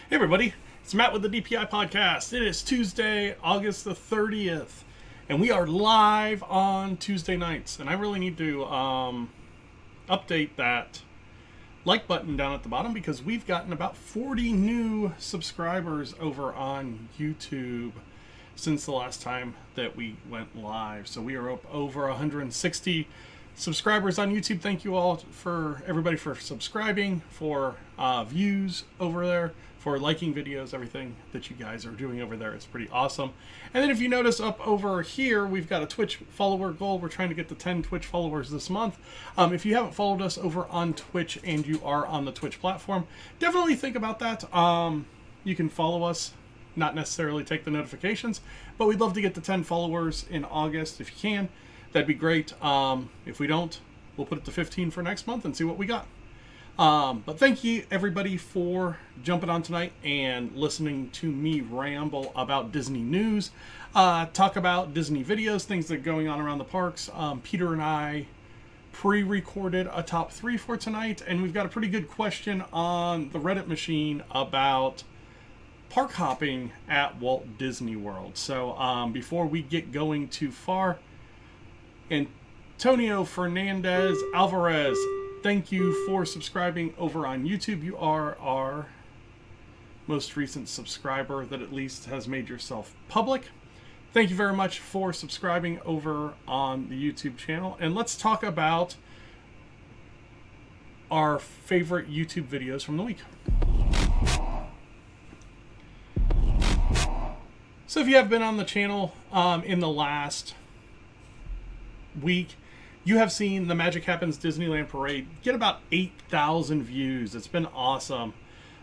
Hey everybody, it's Matt with the DPI podcast. It is Tuesday, August the 30th, and we are live on Tuesday nights. And I really need to update that like button down at the bottom because we've gotten about 40 new subscribers over on YouTube since the last time that we went live. So we are up over 160 subscribers on YouTube. Thank you all for everybody for subscribing, for views over there, for liking videos, everything that you guys are doing over there. It's pretty awesome. And then if you notice up over here, we've got a Twitch follower goal. We're trying to get to 10 Twitch followers this month. If you haven't followed us over on Twitch and you are on the Twitch platform, definitely think about that. You can follow us, not necessarily take the notifications, but we'd love to get to 10 followers in August if you can. That'd be great. If we don't, we'll put it to 15 for next month and see what we got. But thank you everybody for jumping on tonight and listening to me ramble about Disney news, talk about Disney videos, things that are going on around the parks. Peter and I pre-recorded a top 3 for tonight, and we've got a pretty good question on the Reddit machine about park hopping at Walt Disney World. So before we get going too far, Antonio Fernandez Alvarez, thank you for subscribing over on YouTube. You are our most recent subscriber that at least has made yourself public. Thank you very much for subscribing over on the YouTube channel. And let's talk about our favorite YouTube videos from the week. So if you have been on the channel in the last week, you have seen the Magic Happens Disneyland Parade get about 8,000 views. It's been awesome.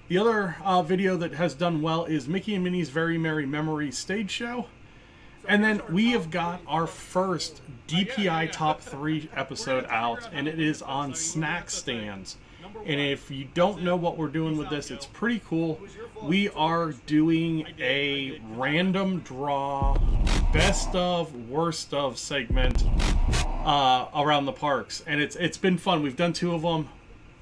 The other video that has done well is Mickey and Minnie's Very Merry Memories stage show. And then we have got our first DPI top 3 episode out, and it is on snack stands. And if you don't know what we're doing with this, it's pretty cool. We are doing a random draw, best of, worst of segment around the parks. And it's been fun. We've done 2 of them.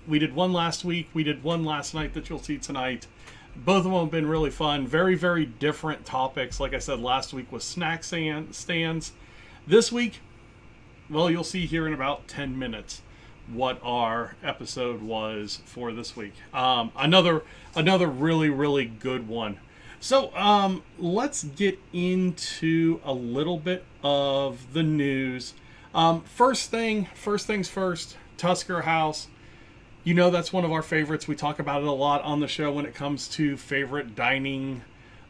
We did one last week. We did one last night that you'll see tonight. Both of them have been really fun. Very, very different topics. Like I said, last week was snack stands. This week, well, you'll see here in about 10 minutes what our episode was for this week. Another really, really good one. So let's get into a little bit of the news. First things first, Tusker House. You know that's one of our favorites. We talk about it a lot on the show when it comes to favorite dining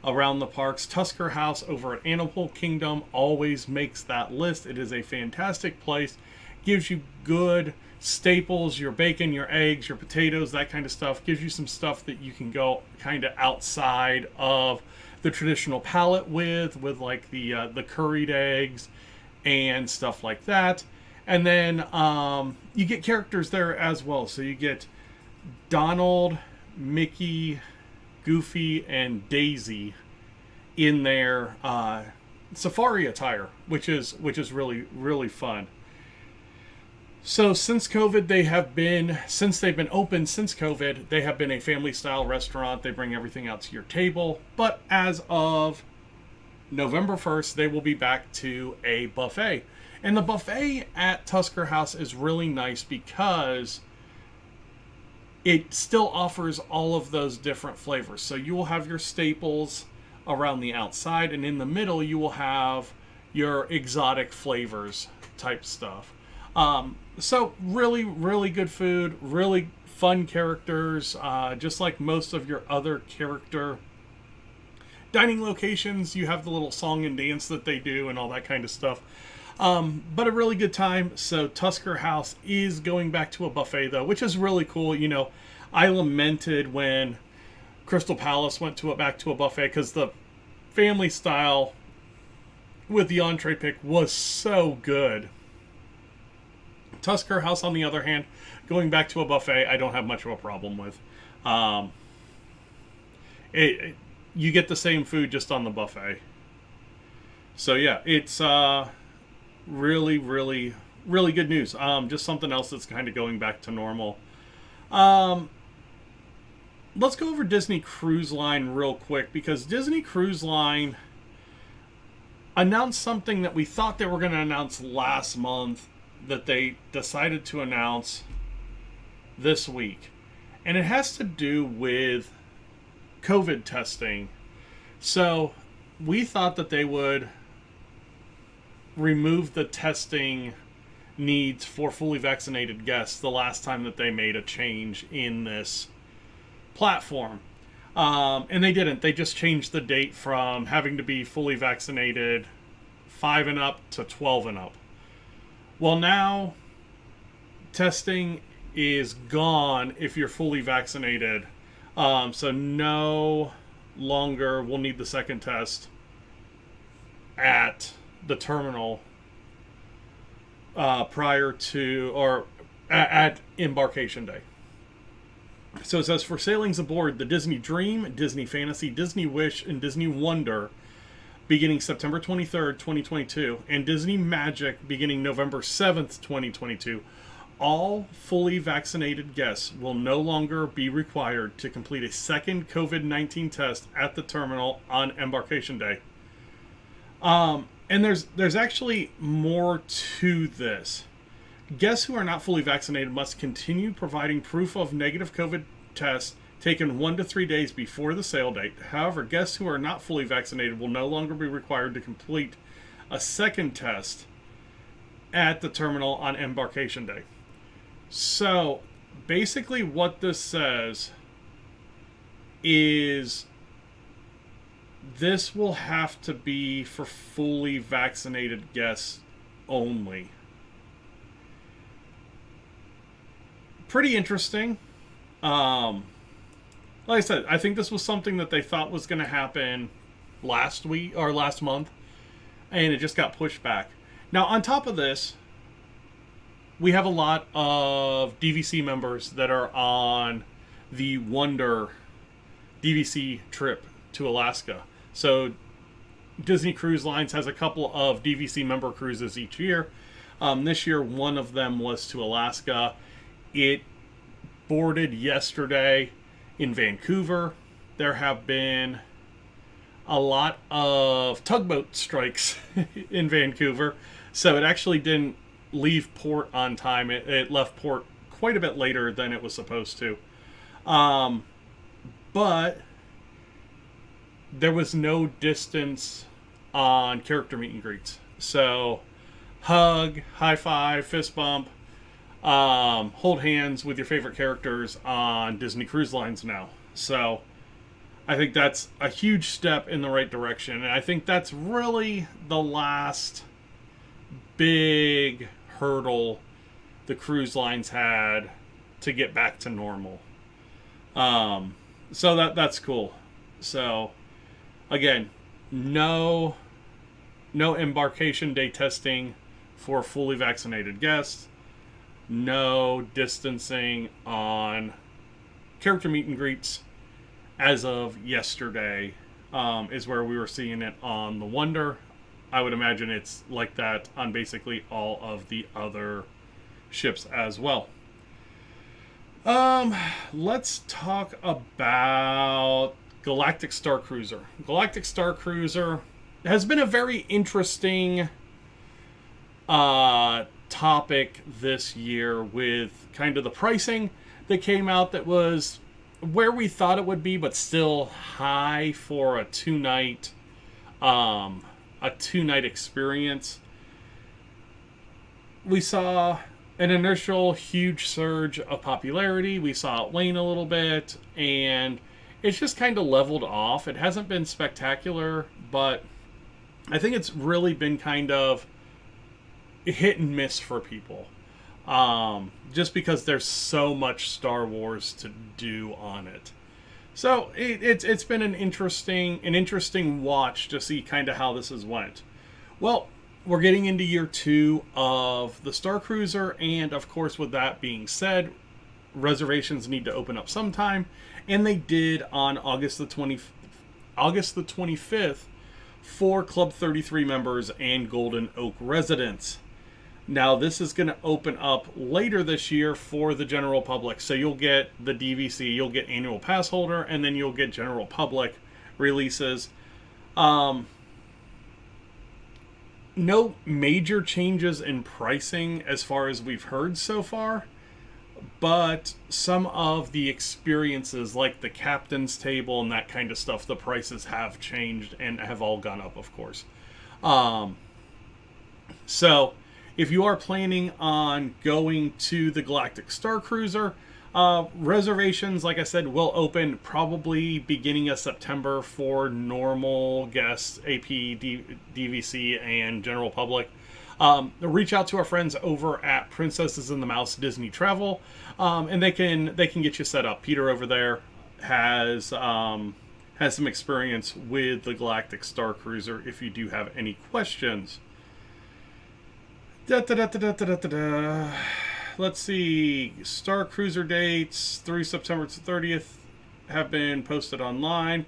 around the parks. Tusker House over at Animal Kingdom always makes that list. It is a fantastic place. Gives you good staples, your bacon, your eggs, your potatoes, that kind of stuff. Gives you some stuff that you can go kind of outside of the traditional palette with like the curried eggs and stuff like that. And then you get characters there as well. So you get Donald, Mickey, Goofy, and Daisy in their safari attire, which is really, really fun. So since COVID, since they've been open since COVID, they have been a family style restaurant. They bring everything out to your table. But as of November 1st, they will be back to a buffet. And the buffet at Tusker House is really nice because it still offers all of those different flavors. So you will have your staples around the outside, and in the middle you will have your exotic flavors type stuff. So really, really good food, really fun characters, just like most of your other character dining locations. You have the little song and dance that they do and all that kind of stuff. But a really good time. So Tusker House is going back to a buffet though, which is really cool. You know, I lamented when Crystal Palace went back to a buffet because the family style with the entree pick was so good. Tusker House, on the other hand, going back to a buffet, I don't have much of a problem with. You get the same food just on the buffet. So yeah, it's really, really, really good news. Just something else that's kind of going back to normal. let's go over Disney Cruise Line real quick, because Disney Cruise Line announced something that we thought they were going to announce last month that they decided to announce this week. And it has to do with COVID testing. So we thought that they would remove the testing needs for fully vaccinated guests the last time that they made a change in this platform. And they didn't. They just changed the date from having to be fully vaccinated 5 and up to 12 and up. Well, now testing is gone if you're fully vaccinated. So no longer will need the second test at the terminal prior to or at embarkation day. So it says, for sailings aboard the Disney Dream, Disney Fantasy, Disney Wish, and Disney Wonder beginning September 23rd, 2022, and Disney Magic beginning November 7th, 2022, all fully vaccinated guests will no longer be required to complete a second COVID-19 test at the terminal on embarkation day. And there's actually more to this. Guests who are not fully vaccinated must continue providing proof of negative COVID tests taken 1 to 3 days before the sail date. However, guests who are not fully vaccinated will no longer be required to complete a second test at the terminal on embarkation day. So, basically what this says is this will have to be for fully vaccinated guests only. Pretty interesting. Like I said, I think this was something that they thought was going to happen last week or last month, and it just got pushed back. Now, on top of this, we have a lot of DVC members that are on the Wonder DVC trip to Alaska. So Disney Cruise Lines has a couple of DVC member cruises each year. This year, one of them was to Alaska. It boarded yesterday in Vancouver. There have been a lot of tugboat strikes in Vancouver, so it actually didn't leave port on time. It left port quite a bit later than it was supposed to. But there was no distance on character meet and greets. So hug, high five, fist bump, hold hands with your favorite characters on Disney Cruise Lines now. So I think that's a huge step in the right direction. And I think that's really the last big hurdle the cruise lines had to get back to normal. So that's cool. So again, no embarkation day testing for fully vaccinated guests. No distancing on character meet and greets as of yesterday is where we were seeing it on the Wonder. I would imagine it's like that on basically all of the other ships as well. Let's talk about Galactic Star Cruiser. Galactic Star Cruiser has been a very interesting topic this year, with kind of the pricing that came out that was where we thought it would be, but still high for a two-night experience. We saw an initial huge surge of popularity. We saw it wane a little bit, and it's just kind of leveled off. It hasn't been spectacular, but I think it's really been kind of hit and miss for people. Just because there's so much Star Wars to do on it. So it's been an interesting watch to see kind of how this has went. Well, we're getting into year 2 of the Star Cruiser, and of course, with that being said, reservations need to open up sometime, and they did on August the 25th for Club 33 members and Golden Oak residents. Now, this is going to open up later this year for the general public. So you'll get the DVC, you'll get annual pass holder, and then you'll get general public releases. No major changes in pricing as far as we've heard so far, but some of the experiences like the captain's table and that kind of stuff, the prices have changed and have all gone up, of course. So if you are planning on going to the Galactic Star Cruiser, reservations, like I said, will open probably beginning of September for normal guests, AP, DVC, and general public. Reach out to our friends over at Princesses and the Mouse Disney Travel, and they can get you set up. Peter over there has some experience with the Galactic Star Cruiser if you do have any questions. Let's see. Star Cruiser dates through September 30th have been posted online.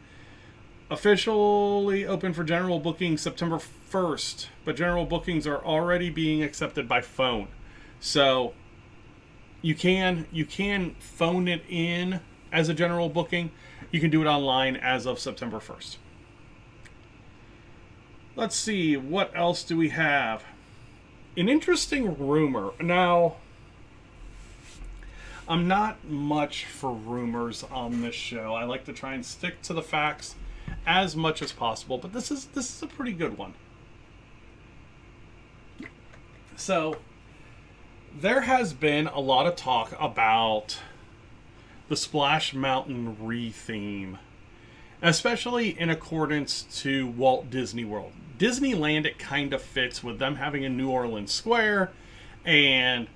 Officially open for general booking September 1st, but general bookings are already being accepted by phone. So you can phone it in as a general booking. You can do it online as of September 1st. Let's see, what else do we have? An interesting rumor. Now, I'm not much for rumors on this show. I like to try and stick to the facts as much as possible, but this is a pretty good one. So, there has been a lot of talk about the Splash Mountain re-theme, especially in accordance to Walt Disney World. Disneyland, it kind of fits with them having a New Orleans Square, and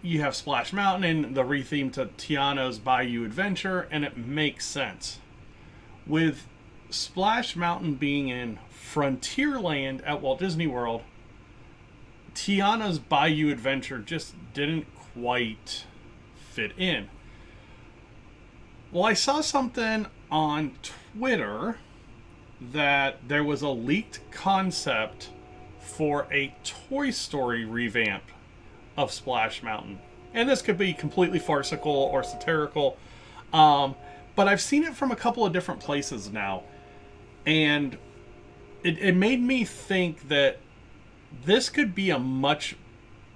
you have Splash Mountain and the re-theme to Tiana's Bayou Adventure, and it makes sense. With Splash Mountain being in Frontierland at Walt Disney World, Tiana's Bayou Adventure just didn't quite fit in. Well, I saw something on Twitter that there was a leaked concept for a Toy Story revamp of Splash Mountain. And this could be completely farcical or satirical, but I've seen it from a couple of different places now. And it made me think that this could be a much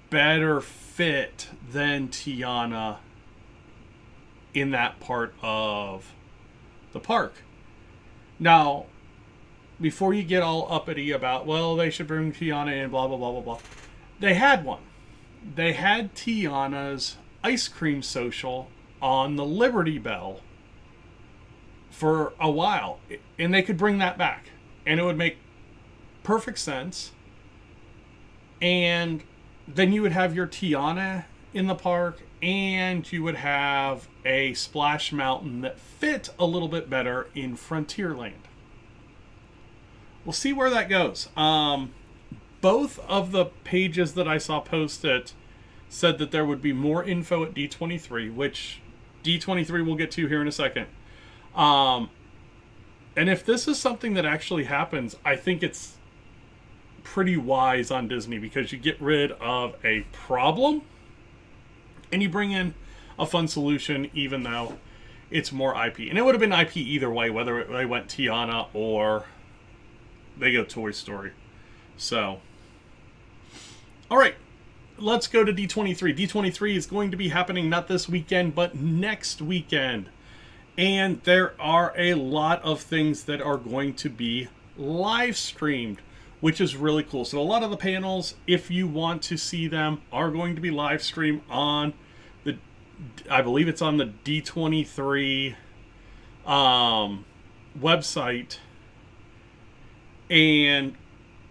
better fit than Tiana in that part of the park. Now, before you get all uppity about, well, they should bring Tiana in, blah, blah, blah, blah, blah. They had one. They had Tiana's ice cream social on the Liberty Bell for a while. And they could bring that back. And it would make perfect sense. And then you would have your Tiana in the park, and you would have a Splash Mountain that fit a little bit better in Frontierland. We'll see where that goes. Both of the pages that I saw posted said that there would be more info at D23, which D23 we'll get to here in a second. And if this is something that actually happens, I think it's pretty wise on Disney, because you get rid of a problem and you bring in a fun solution, even though it's more IP. And it would have been IP either way, whether they went Tiana or they go Toy Story. So, all right, let's go to D23. D23 is going to be happening not this weekend, but next weekend. And there are a lot of things that are going to be live streamed, which is really cool. So a lot of the panels, if you want to see them, are going to be live streamed on the, I believe it's on the D23 website. And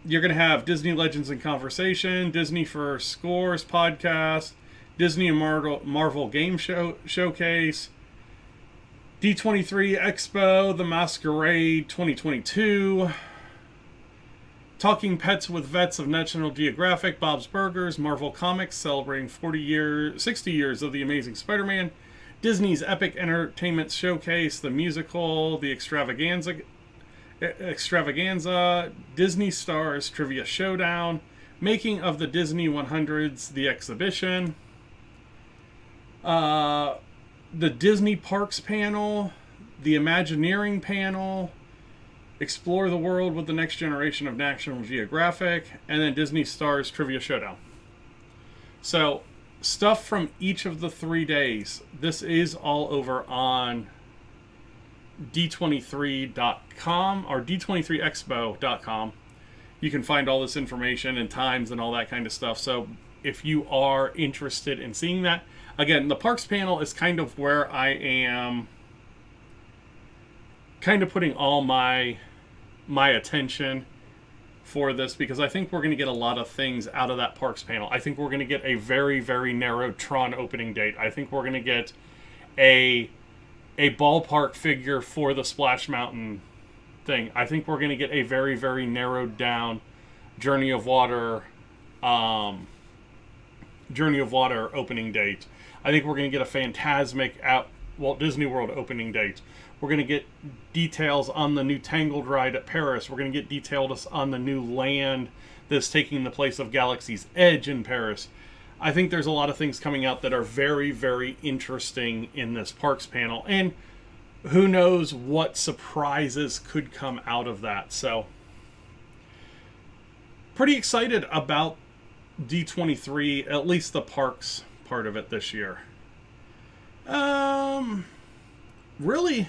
you're going to have Disney Legends in Conversation, Disney for Scores podcast, Disney and Marvel Game Showcase, D23 Expo, The Masquerade 2022, Talking Pets with Vets of National Geographic, Bob's Burgers, Marvel Comics celebrating 60 years of The Amazing Spider-Man, Disney's Epic Entertainment Showcase, the musical, the Extravaganza, Disney Stars Trivia Showdown, Making of the Disney 100s, the exhibition. The Disney Parks panel. The Imagineering panel. Explore the world with the next generation of National Geographic. And then Disney Stars Trivia Showdown. So, stuff from each of the 3 days. This is all over on d23.com or d23expo.com. You can find all this information and times and all that kind of stuff. So if you are interested in seeing that, again, the parks panel is kind of where I am kind of putting all my attention for this, because I think we're going to get a lot of things out of that parks panel. I think we're going to get a very, very narrow Tron opening date. I think we're going to get a ballpark figure for the Splash Mountain thing. I think we're going to get a very, very narrowed down Journey of Water opening date. I think we're going to get a Fantasmic at Walt Disney World opening date. We're going to get details on the new Tangled ride at Paris. We're going to get details on the new land that's taking the place of Galaxy's Edge in Paris. I think there's a lot of things coming out that are very, very interesting in this parks panel. And who knows what surprises could come out of that. So, pretty excited about D23, at least the parks part of it this year. Really?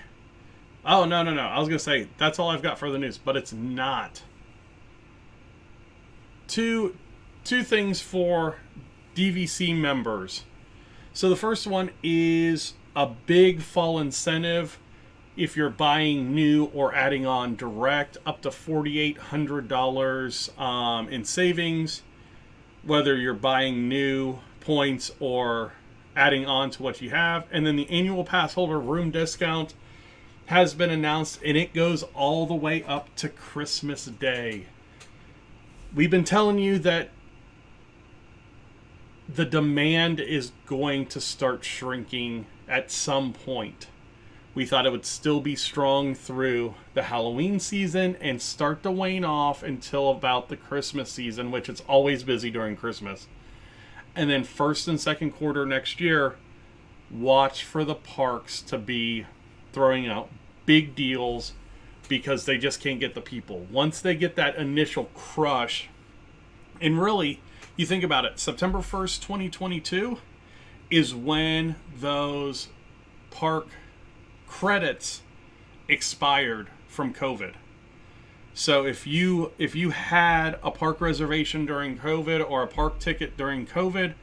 Oh, no. I was going to say, that's all I've got for the news, but it's not. Two things for DVC members. So the first one is a big fall incentive if you're buying new or adding on direct, up to $4,800 in savings, whether you're buying new points or adding on to what you have. And then the annual pass holder room discount has been announced, and it goes all the way up to Christmas Day. We've been telling you that the demand is going to start shrinking at some point. We thought it would still be strong through the Halloween season and start to wane off until about the Christmas season, which it's always busy during Christmas. And then first and second quarter next year, watch for the parks to be throwing out big deals because they just can't get the people. Once they get that initial crush, and really, you think about it, September 1st, 2022 is when those park credits expired from COVID. So if you had a park reservation during COVID or a park ticket during COVID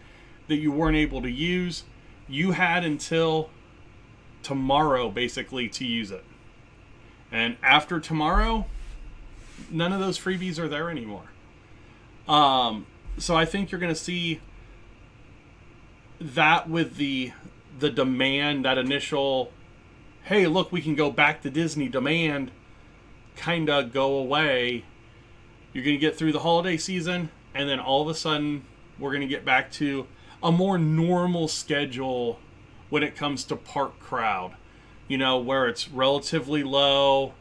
that you weren't able to use, you had until tomorrow basically to use it. And after tomorrow, none of those freebies are there anymore. So I think you're going to see that with the demand, that initial, hey, look, we can go back to Disney demand, kind of go away. You're going to get through the holiday season, and then all of a sudden, we're going to get back to a more normal schedule when it comes to park crowd. You know, where it's relatively low,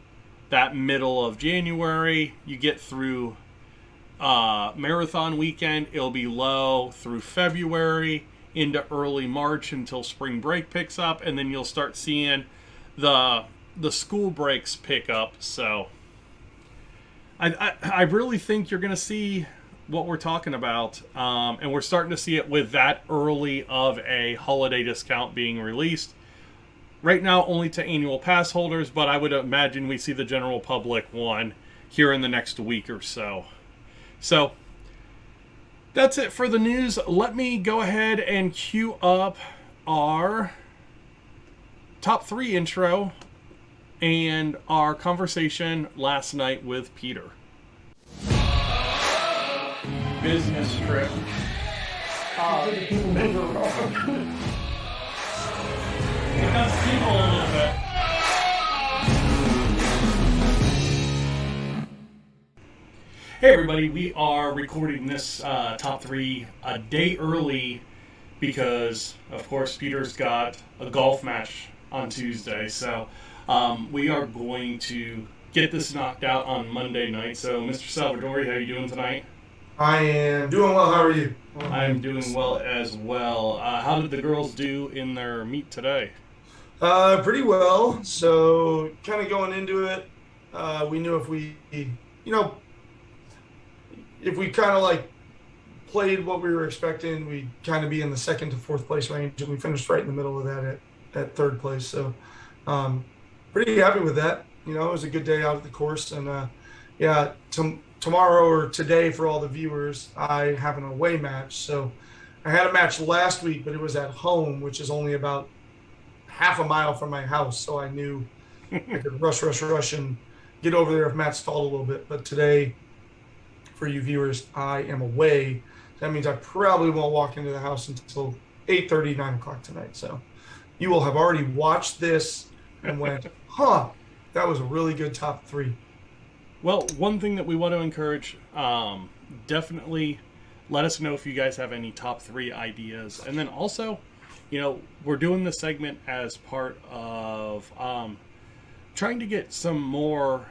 that middle of January, you get through marathon weekend, it'll be low through February into early March until spring break picks up, and then you'll start seeing the school breaks pick up. So I really think you're going to see what we're talking about, and we're starting to see it with that early of a holiday discount being released. Right now only to annual pass holders, but I would imagine we see the general public one here in the next week or so. So that's it for the news. Let me go ahead and queue up our top 3 intro and our conversation last night with Peter. Business trip. It does people a little bit. Hey everybody, we are recording this top 3 a day early because, of course, Peter's got a golf match on Tuesday. So we are going to get this knocked out on Monday night. So, Mr. Salvadori, how are you doing tonight? I am doing well. How are you? I am doing well as well. How did the girls do in their meet today? Pretty well. So, kind of going into it, we knew know, if we kind of like played what we were expecting, we'd kind of be in the second to fourth place range, and we finished right in the middle of that at third place. So, um, pretty happy with that. It was a good day out at the course, and yeah, tomorrow or today for all the viewers, I have an away match. So, I had a match last week, but it was at home, which is only about half a mile from my house, so I knew I could rush, and get over there if Matt stalled a little bit. But today, for you viewers, I am away. That means I probably won't walk into the house until 8:30, 9 o'clock tonight. So you will have already watched this and went, huh, that was a really good top three. Well, one thing that we want to encourage, definitely let us know if you guys have any top three ideas. And then also, we're doing this segment as part of trying to get some more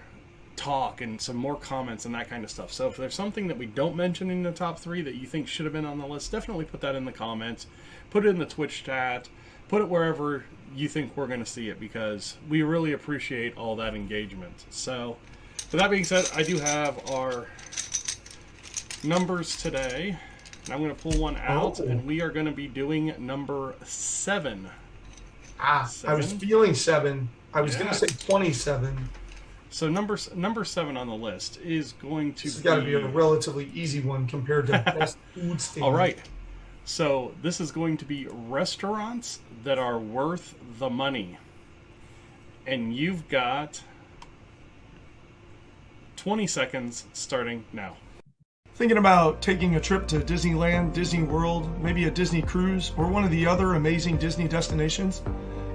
talk and some more comments and that kind of stuff. So if there's something that we don't mention in the top three that you think should have been on the list, definitely put that in the comments. Put it in the Twitch chat. Put it wherever you think we're going to see it, because we really appreciate all that engagement. So with that being said, I do have our numbers today. And I'm going to pull one out, and we are going to be doing number 7. I was feeling 7. I was going to say 27. So number 7 on the list is going to This has got to be a relatively easy one compared to best food stand. All right. So this is going to be restaurants that are worth the money. And you've got 20 seconds starting now. Thinking about taking a trip to Disneyland, Disney World, maybe a Disney cruise, or one of the other amazing Disney destinations?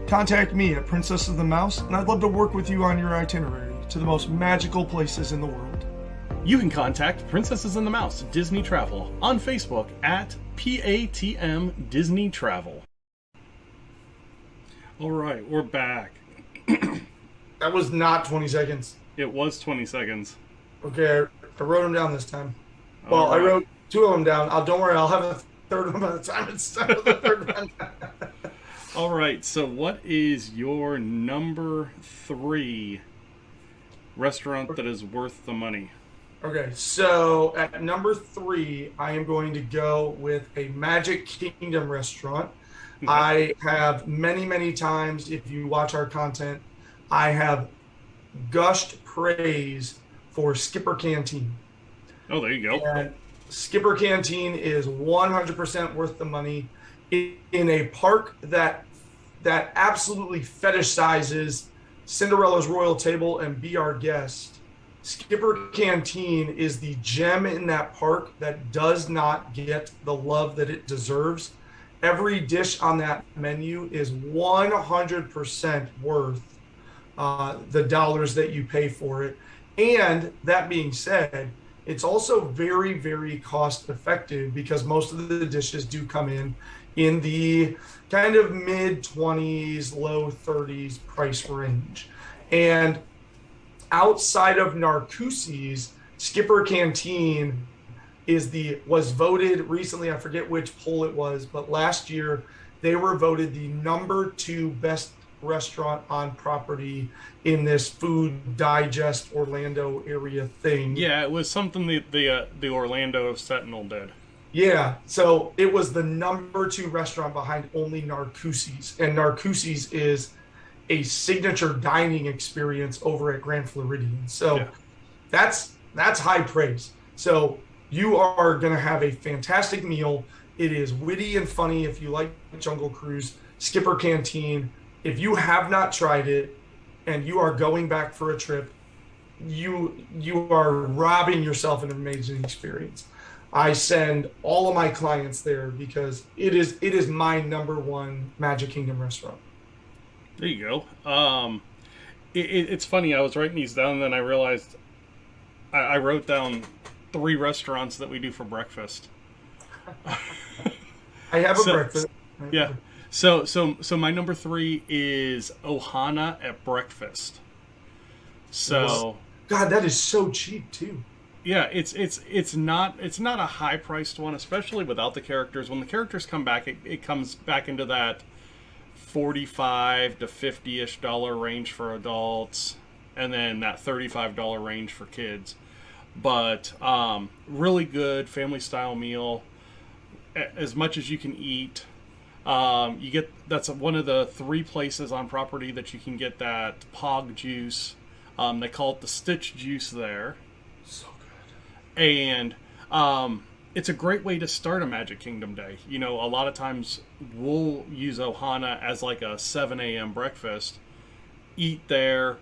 Contact me at Princess of the Mouse, and I'd love to work with you on your itinerary to the most magical places in the world. You can contact Princesses and the Mouse Disney Travel on Facebook at PATM Disney Travel. All right, we're back. That was not 20 seconds. It was 20 seconds. Okay, I wrote them down this time. Well, right. I wrote 2 of them down. Don't worry, I'll have a third one by the time it's started the third one. All right, so what is your number 3 restaurant that is worth the money? Okay, so at number 3, I am going to go with a Magic Kingdom restaurant. Okay. I have many times, if you watch our content, I have gushed praise for Skipper Canteen. Oh, there you go. And Skipper Canteen is 100% worth the money in a park that absolutely fetishizes Cinderella's Royal Table and Be Our Guest. Skipper Canteen is the gem in that park that does not get the love that it deserves. Every dish on that menu is 100% worth the dollars that you pay for it. And that being said, it's also very cost effective, because most of the dishes do come in the kind of mid 20s, low 30s price range. And outside of Narcoossee's, Skipper Canteen was voted recently, I forget which poll it was, but last year they were voted the number 2 best restaurant on property in this Food Digest Orlando area thing. Yeah, it was something the Orlando Sentinel did. Yeah, so it was the number 2 restaurant behind only Narcoossee's, and Narcoossee's is a signature dining experience over at Grand Floridian. So yeah. That's high praise. So you are going to have a fantastic meal. It is witty and funny if you like Jungle Cruise. Skipper Canteen, if you have not tried it and you are going back for a trip, you are robbing yourself an amazing experience. I send all of my clients there because it is my number 1 Magic Kingdom restaurant. There you go. It's funny. I was writing these down, and then I realized I wrote down 3 restaurants that we do for breakfast. I have a breakfast. Yeah. So my number 3 is Ohana at breakfast. So God, that is so cheap too. Yeah, it's not a high priced one, especially without the characters. When the characters come back, it comes back into that $45 to $50-ish range for adults, and then that $35 range for kids. But really good family style meal, as much as you can eat. That's one of the 3 places on property that you can get that Pog juice. They call it the Stitch juice there. So good. And it's a great way to start a Magic Kingdom day. You know, a lot of times we'll use Ohana as like a 7 a.m. breakfast, eat there,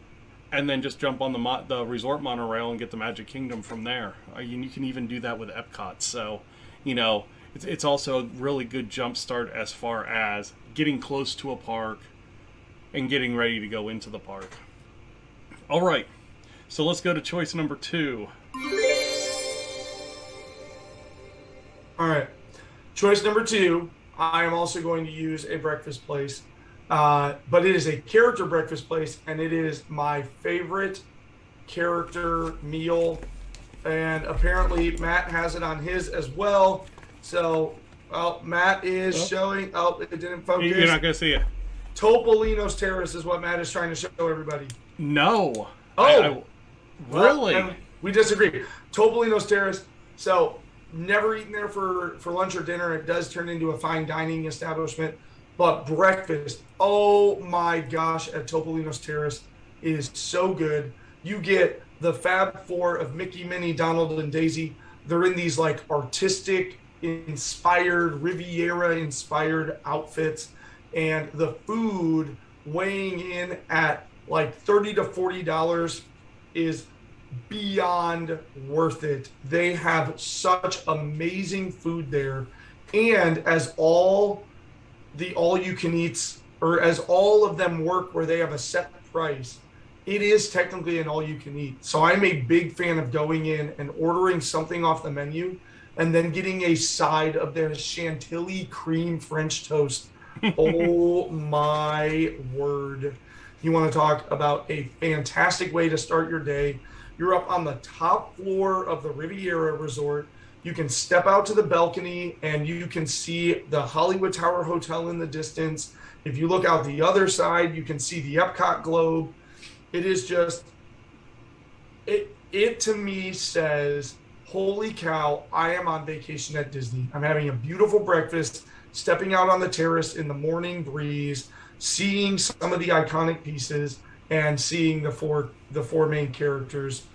and then just jump on the resort monorail and get the Magic Kingdom from there. You can even do that with Epcot. So, you know, it's also a really good jump start as far as getting close to a park and getting ready to go into the park. All right, so let's go to choice number 2. All right. Choice number 2, I am also going to use a breakfast place, but it is a character breakfast place, and it is my favorite character meal. And apparently Matt has it on his as well. So, Matt is showing. It didn't focus. You're not going to see it. Topolino's Terrace is what Matt is trying to show everybody. No. Oh. Really? We disagree. Topolino's Terrace. So, never eaten there for lunch or dinner. It does turn into a fine dining establishment. But breakfast, oh my gosh, at Topolino's Terrace is so good. You get the Fab Four of Mickey, Minnie, Donald, and Daisy. They're in these like artistic, inspired, Riviera-inspired outfits. And the food weighing in at like $30 to $40 is beyond worth it. They have such amazing food there. And as all the all-you-can-eats, or as all of them work where they have a set price, it is technically an all-you-can-eat. So I'm a big fan of going in and ordering something off the menu and then getting a side of their Chantilly cream French toast. Oh my word. You want to talk about a fantastic way to start your day. You're up on the top floor of the Riviera Resort. You can step out to the balcony and you can see the Hollywood Tower Hotel in the distance. If you look out the other side, you can see the Epcot Globe. It is just, it to me says, holy cow, I am on vacation at Disney. I'm having a beautiful breakfast, stepping out on the terrace in the morning breeze, seeing some of the iconic pieces, and seeing the four main characters.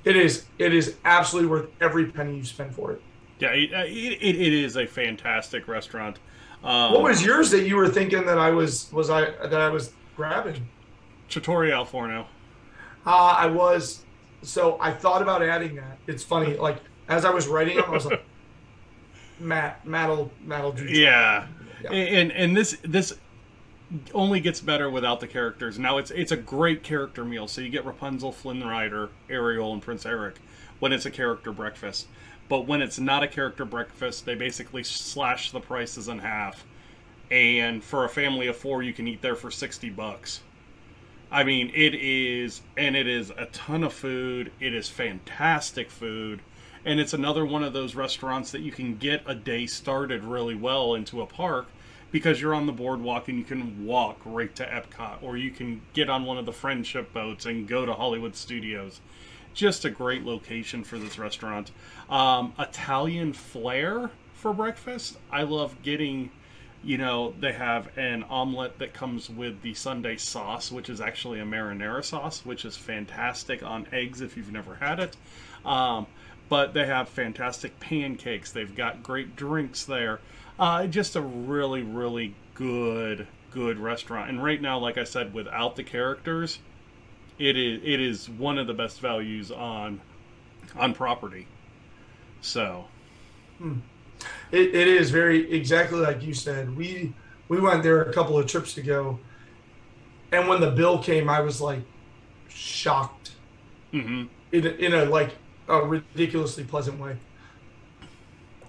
It is absolutely worth every penny you spend for it. Yeah, it is a fantastic restaurant. What was yours that you were thinking that I was grabbing? Trattoria Al Forno. I was. So I thought about adding that. It's funny. Like as I was writing it, I was like, Matt'll do. Yeah. And this only gets better without the characters. Now it's a great character meal. So you get Rapunzel, Flynn Rider, Ariel, and Prince Eric when it's a character breakfast. But when it's not a character breakfast, they basically slash the prices in half. And for a family of 4, you can eat there for $60. I mean, it is a ton of food. It is fantastic food. And it's another one of those restaurants that you can get a day started really well into a park because you're on the boardwalk and you can walk right to Epcot, or you can get on one of the friendship boats and go to Hollywood Studios. Just a great location for this restaurant. Italian flair for breakfast. I love getting, they have an omelet that comes with the Sunday sauce, which is actually a marinara sauce, which is fantastic on eggs if you've never had it. But they have fantastic pancakes. They've got great drinks there. Just a really, really good restaurant. And right now, like I said, without the characters, it is one of the best values on property. So, it is very exactly like you said. We went there a couple of trips ago, and when the bill came, I was like shocked. Mm-hmm. In a ridiculously pleasant way.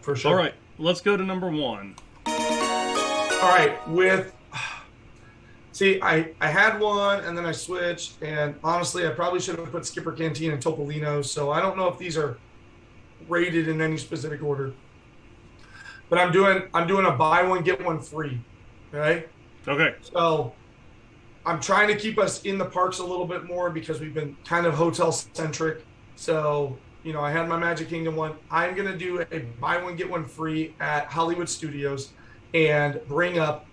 For sure. All right, let's go to number 1. All right, See, I had one and then I switched, and honestly, I probably should have put Skipper Canteen and Topolino. So I don't know if these are rated in any specific order, but I'm doing a buy one get one free. Okay. Okay. So I'm trying to keep us in the parks a little bit more because we've been kind of hotel centric. So, I had my Magic Kingdom one. I'm going to do a buy one, get one free at Hollywood Studios and bring up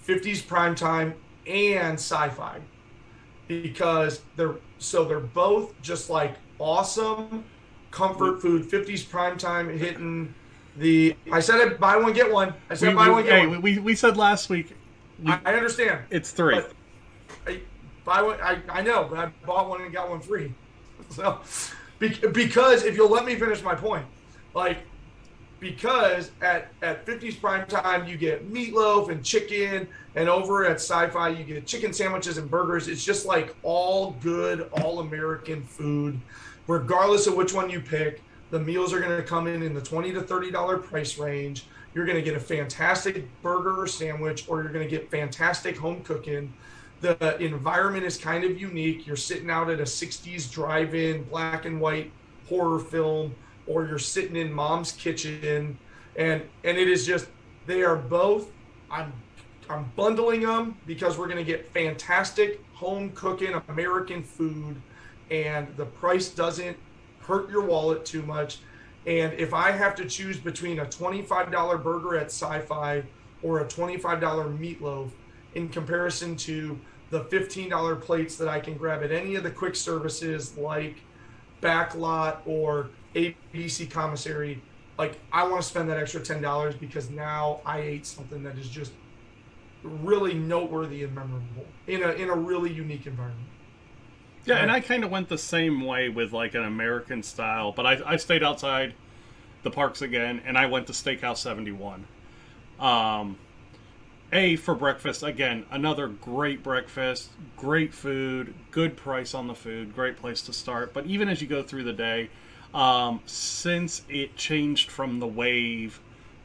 50s primetime and sci-fi because they're both just like awesome comfort food. 50s primetime hitting I said it, buy one, get one. I said buy one, get one. We said last week. I understand. It's 3. I know, but I bought one and got one free. So, because if you'll let me finish my point, because at 50s prime time you get meatloaf and chicken, and over at Sci-Fi you get chicken sandwiches and burgers. It's just like all good, all American food, regardless of which one you pick. The meals are going to come in the $20 to $30 price range. You're going to get a fantastic burger or sandwich, or you're going to get fantastic home cooking. The environment is kind of unique. You're sitting out at a 60s drive-in black and white horror film, or you're sitting in mom's kitchen, and it is just, they are both, I'm bundling them because we're going to get fantastic home cooking American food, and the price doesn't hurt your wallet too much. And if I have to choose between a $25 burger at Sci-Fi or a $25 meatloaf in comparison to the $15 plates that I can grab at any of the quick services like Backlot or ABC Commissary, I want to spend that extra $10 because now I ate something that is just really noteworthy and memorable in a really unique environment. Yeah, and I kind of went the same way with an American style, but I stayed outside the parks again, and I went to Steakhouse 71. For breakfast, again, another great breakfast, great food, good price on the food, great place to start. But even as you go through the day, since it changed from the Wave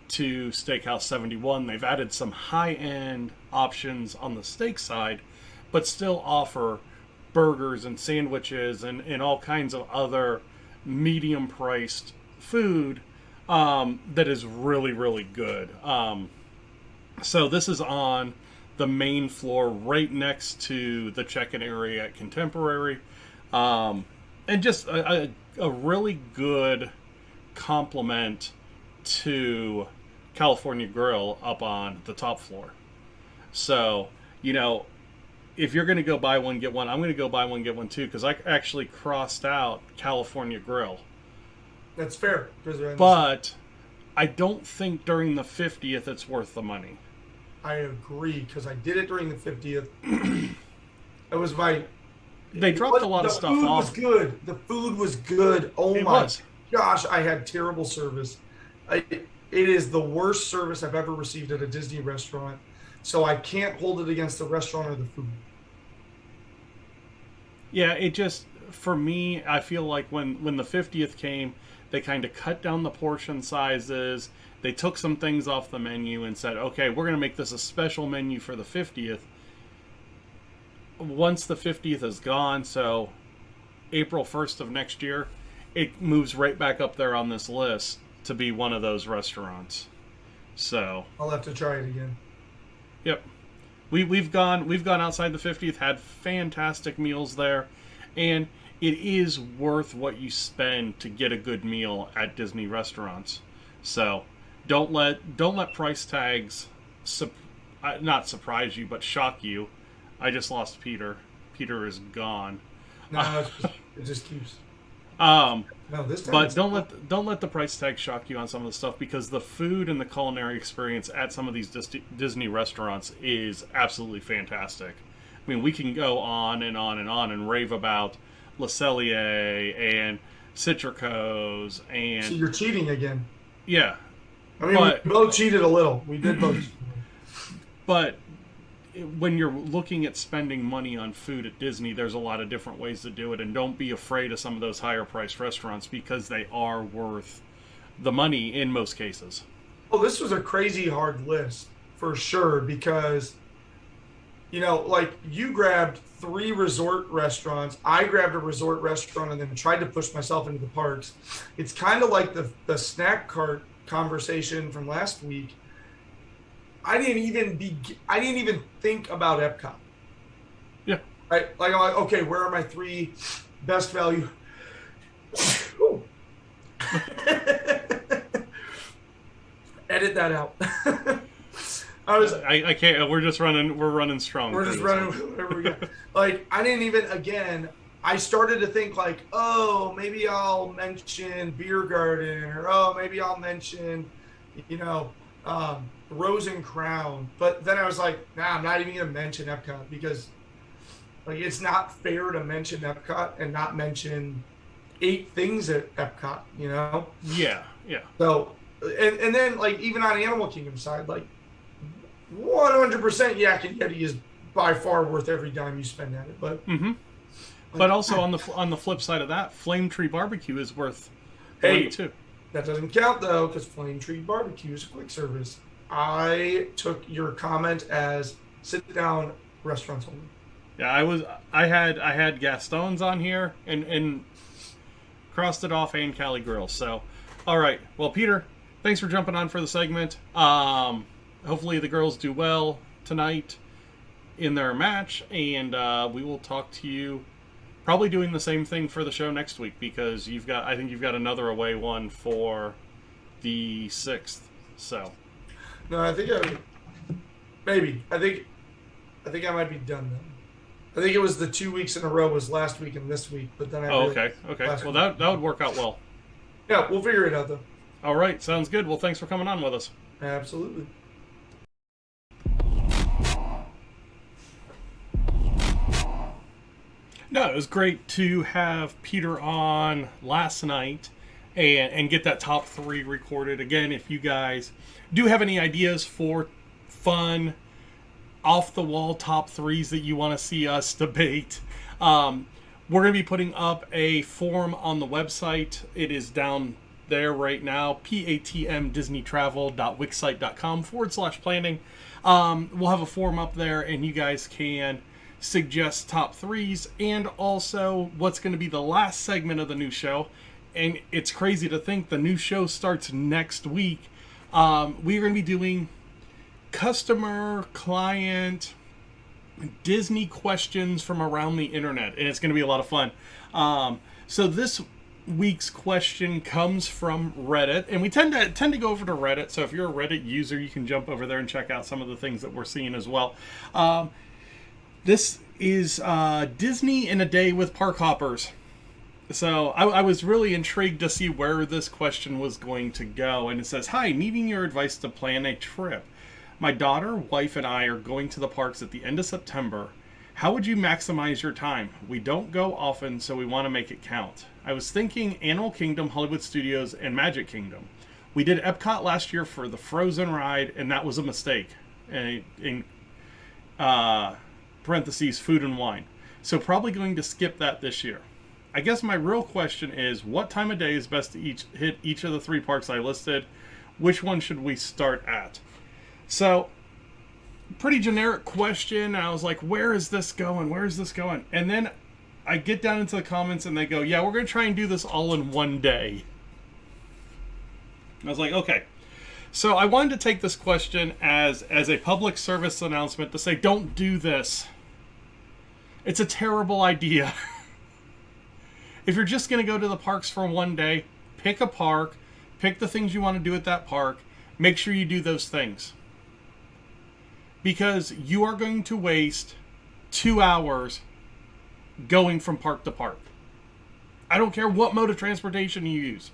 to Steakhouse 71, they've added some high-end options on the steak side, but still offer burgers and sandwiches and all kinds of other medium-priced food that is really, really good. So this is on the main floor right next to the check-in area at Contemporary. And just a really good complement to California Grill up on the top floor. So, if you're going to go buy one, get one, I'm going to go buy one, get one too, because I actually crossed out California Grill. That's fair. But I don't think during the 50th it's worth the money. I agree, because I did it during the 50th. It was They dropped a lot of stuff off. The food was good. The food was good. Oh my gosh, I had terrible service. It is the worst service I've ever received at a Disney restaurant. So I can't hold it against the restaurant or the food. Yeah, it just, for me, I feel like when the 50th came, they kind of cut down the portion sizes. They took some things off the menu and said, okay, we're going to make this a special menu for the 50th. Once the 50th is gone, so April 1st of next year, it moves right back up there on this list to be one of those restaurants. So I'll have to try it again. Yep. We've gone outside the 50th, had fantastic meals there, and it is worth what you spend to get a good meal at Disney restaurants. So don't let price tags not surprise you, but shock you. I just lost Peter. Peter is gone. No, it just keeps. No, this time. But don't let the price tag shock you on some of the stuff, because the food and the culinary experience at some of these Disney restaurants is absolutely fantastic. I mean, we can go on and on and on and rave about Le Cellier and Citrico's and. So you're cheating again. Yeah. I mean, we both cheated a little. We did both. But when you're looking at spending money on food at Disney, there's a lot of different ways to do it, and don't be afraid of some of those higher priced restaurants, because they are worth the money in most cases. Well, this was a crazy hard list for sure, because you know, like you grabbed 3 resort restaurants. I grabbed a resort restaurant and then tried to push myself into the parks. It's kind of like the snack cart conversation from last week. I didn't even think about Epcot. Yeah. Right? Like, I'm like, okay, where are my 3 best value? Edit that out. I can't. We're running strong. We're just running whatever we got. Like, I didn't even, again, I started to think like, oh, maybe I'll mention Beer Garden, or oh, maybe I'll mention, you know, Rose and Crown. But then I was like, nah, I'm not even going to mention Epcot, because like it's not fair to mention Epcot and not mention 8 things at Epcot, you know? Yeah, yeah. So, and then like even on Animal Kingdom side, like 100% Yak and Yeti is by far worth every dime you spend at it. But but also on the flip side of that, Flame Tree Barbecue is worth money too. That doesn't count though, because Flame Tree Barbecue is a quick service. I took your comment as sit down restaurants only. Yeah, I had Gaston's on here and crossed it off, and Cali Grill. So, all right. Well, Peter, thanks for jumping on for the segment. Hopefully the girls do well tonight in their match, and we will talk to you. Probably doing the same thing for the show next week, because I think you've got another away one for the 6th. So. No, I think I think I might be done then. I think it was the 2 weeks in a row was last week and this week, but then okay. Well, that would work out well. Yeah, we'll figure it out though. All right, sounds good. Well, thanks for coming on with us. Absolutely. No, it was great to have Peter on last night and get that top 3 recorded. Again, if you guys do have any ideas for fun, off-the-wall top 3s that you want to see us debate, we're going to be putting up a forum on the website. It is down there right now, patmdisneytravel.wixsite.com/planning. We'll have a forum up there, and you guys can suggest top 3s, and also what's going to be the last segment of the new show. And it's crazy to think the new show starts next week. We're going to be doing customer, client, Disney questions from around the internet, and it's going to be a lot of fun. So this week's question comes from Reddit, and we tend to go over to Reddit. So if you're a Reddit user, you can jump over there and check out some of the things that we're seeing as well. This is Disney in a Day with Park Hoppers. So I was really intrigued to see where this question was going to go. And it says, hi, needing your advice to plan a trip. My daughter, wife, and I are going to the parks at the end of September. How would you maximize your time? We don't go often, so we want to make it count. I was thinking Animal Kingdom, Hollywood Studios, and Magic Kingdom. We did Epcot last year for the Frozen ride, and that was a mistake. In parentheses, food and wine. So probably going to skip that this year. I guess my real question is, what time of day is best to hit each of the 3 parks I listed? Which one should we start at? So, pretty generic question. I was like, where is this going? Where is this going? And then I get down into the comments and they go, yeah, we're going to try and do this all in one day. And I was like, okay. So I wanted to take this question as a public service announcement to say, don't do this. It's a terrible idea. If you're just going to go to the parks for one day, pick a park, pick the things you want to do at that park, make sure you do those things. Because you are going to waste 2 hours going from park to park. I don't care what mode of transportation you use.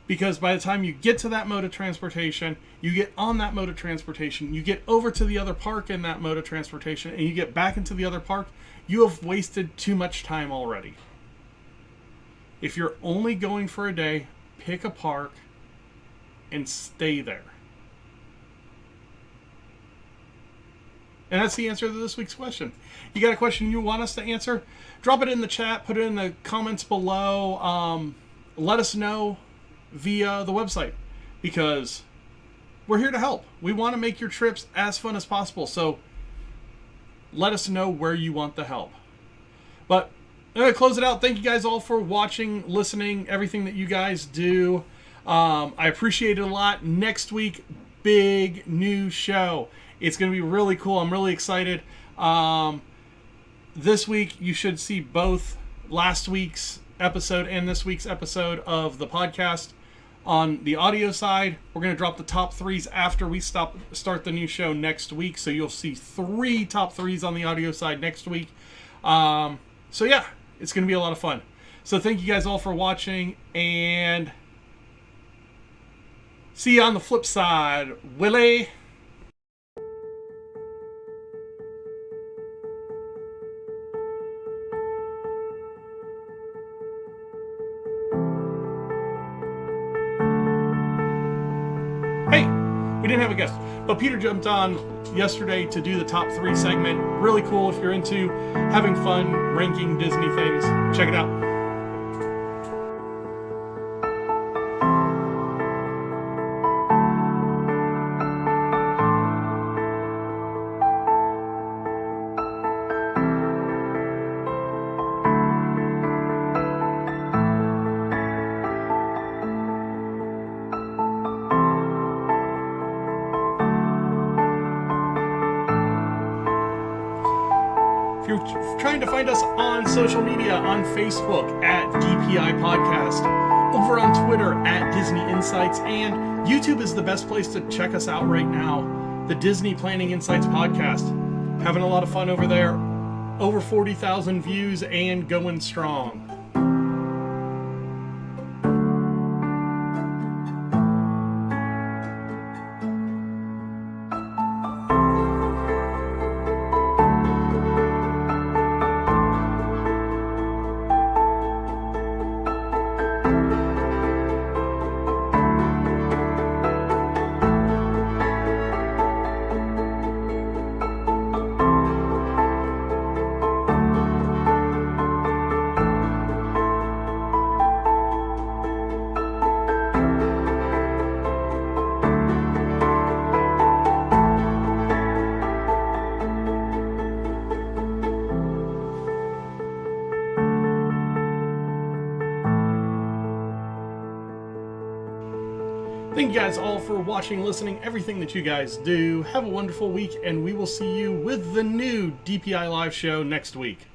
Because by the time you get to that mode of transportation, you get on that mode of transportation, you get over to the other park in that mode of transportation, and you get back into the other park, you have wasted too much time already. If you're only going for a day, pick a park and stay there. And that's the answer to this week's question. You got a question you want us to answer? Drop it in the chat, put it in the comments below. Let us know via the website, because we're here to help. We want to make your trips as fun as possible. So let us know where you want the help. But I'm going to close it out. Thank you guys all for watching, listening, everything that you guys do. I appreciate it a lot. Next week, big new show. It's going to be really cool. I'm really excited. This week, you should see both last week's episode and this week's episode of the podcast. On the audio side, we're going to drop the top threes after we start the new show next week. So you'll see 3 top threes on the audio side next week. So yeah, it's going to be a lot of fun. So thank you guys all for watching, and see you on the flip side, Willie. Hey, we didn't have a guest, but Peter jumped on yesterday to do the top 3 segment. Really cool if you're into having fun ranking Disney things. Check it out. If you're trying to find us on social media, on Facebook at DPI Podcast, over on Twitter at Disney Insights, and YouTube is the best place to check us out right now. The Disney Planning Insights Podcast. Having a lot of fun over there. Over 40,000 views and going strong. Thank you guys all for watching, listening, everything that you guys do. Have a wonderful week, and we will see you with the new DPI Live show next week.